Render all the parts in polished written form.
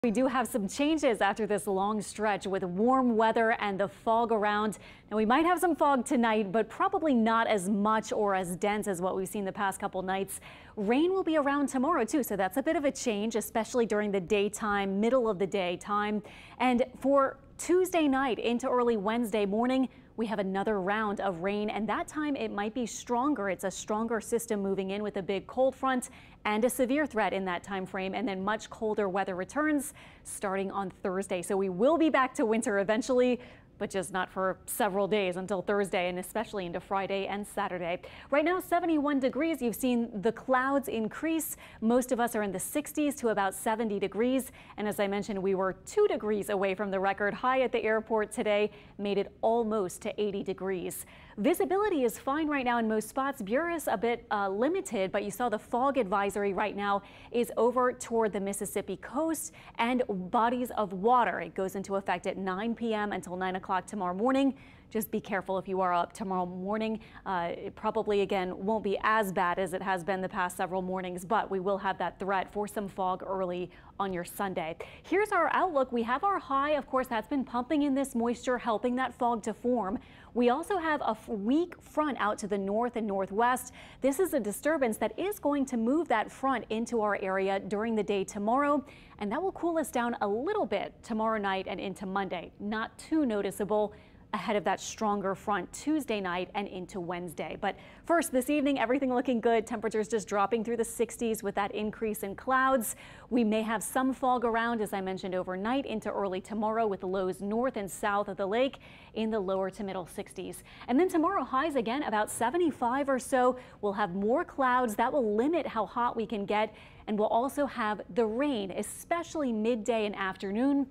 We do have some changes after this long stretch with warm weather and the fog around. Now we might have some fog tonight, but probably not as much or as dense as what we've seen the past couple nights. Rain will be around tomorrow too, so that's a bit of a change, especially during the daytime, middle of the day time. And for Tuesday night into early Wednesday morning, we have another round of rain, and that time it might be stronger. It's a stronger system moving in with a big cold front and a severe threat in that time frame, and then much colder weather returns starting on Thursday. So we will be back to winter eventually, but just not for several days until Thursday and especially into Friday and Saturday. Right now, 71 degrees. You've seen the clouds increase. Most of us are in the 60s to about 70 degrees. And as I mentioned, we were 2 degrees away from the record high at the airport today, made it almost to 80 degrees. Visibility is fine right now in most spots. Bureau's a bit limited, but you saw the fog advisory right now is over toward the Mississippi coast and bodies of water. It goes into effect at 9 p.m. until 9 o'clock tomorrow morning. Just be careful if you are up tomorrow morning. It probably, again, won't be as bad as it has been the past several mornings, but we will have that threat for some fog early on your Sunday. Here's our outlook. We have our high. Of course, that's been pumping in this moisture, helping that fog to form. We also have a weak front out to the north and northwest. This is a disturbance that is going to move that front into our area during the day tomorrow, and that will cool us down a little bit tomorrow night and into Monday. Not too noticeable ahead of that stronger front Tuesday night and into Wednesday. But first, this evening, everything looking good. Temperatures just dropping through the 60s with that increase in clouds. We may have some fog around, as I mentioned, overnight into early tomorrow with lows north and south of the lake in the lower to middle 60s. And then tomorrow, highs again about 75 or so. We'll have more clouds. That will limit how hot we can get. And we'll also have the rain, especially midday and afternoon.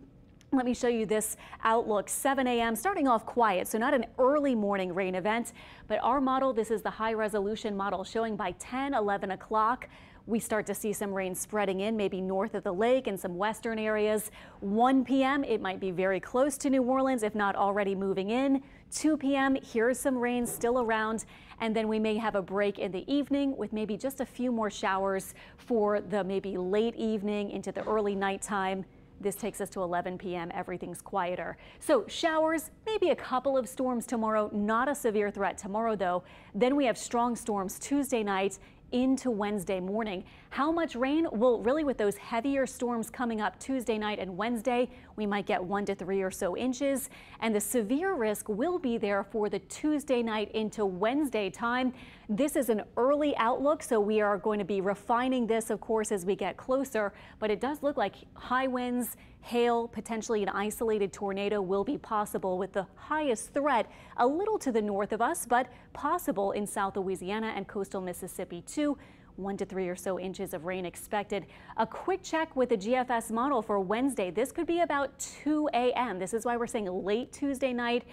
Let me show you this outlook. 7 a.m. starting off quiet, so not an early morning rain event, but our model, this is the high resolution model, showing by 10, 11 o'clock. We start to see some rain spreading in, maybe north of the lake and some western areas. 1 p.m. it might be very close to New Orleans, if not already moving in. 2 p.m. here's some rain still around, and then we may have a break in the evening with maybe just a few more showers for the maybe late evening into the early nighttime. This takes us to 11 p.m. Everything's quieter. So showers, maybe a couple of storms tomorrow, not a severe threat tomorrow though. Then we have strong storms Tuesday night into Wednesday morning. How much rain? Well, really with those heavier storms coming up Tuesday night and Wednesday, we might get 1 to 3 or so inches. And the severe risk will be there for the Tuesday night into Wednesday time. This is an early outlook, so we are going to be refining this, of course, as we get closer. But it does look like high winds, hail, potentially an isolated tornado will be possible with the highest threat a little to the north of us, but possible in South Louisiana and coastal Mississippi too. 1 to 3 or so inches of rain expected. A quick check with the GFS model for Wednesday. This could be about 2 a.m. This is why we're saying late Tuesday night,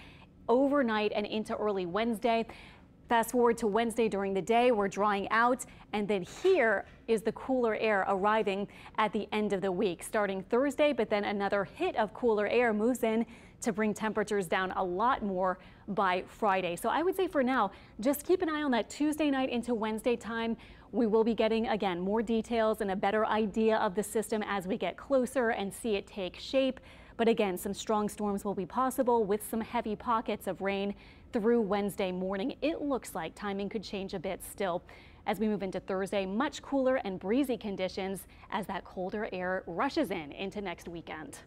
overnight and into early Wednesday. Fast forward to Wednesday during the day, we're drying out, and then here is the cooler air arriving at the end of the week, starting Thursday, but then another hit of cooler air moves in to bring temperatures down a lot more by Friday. So I would say for now, just keep an eye on that Tuesday night into Wednesday time. We will be getting, again, more details and a better idea of the system as we get closer and see it take shape. But again, some strong storms will be possible with some heavy pockets of rain through Wednesday morning. It looks like timing could change a bit still as we move into Thursday. Much cooler and breezy conditions as that colder air rushes in into next weekend.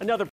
Another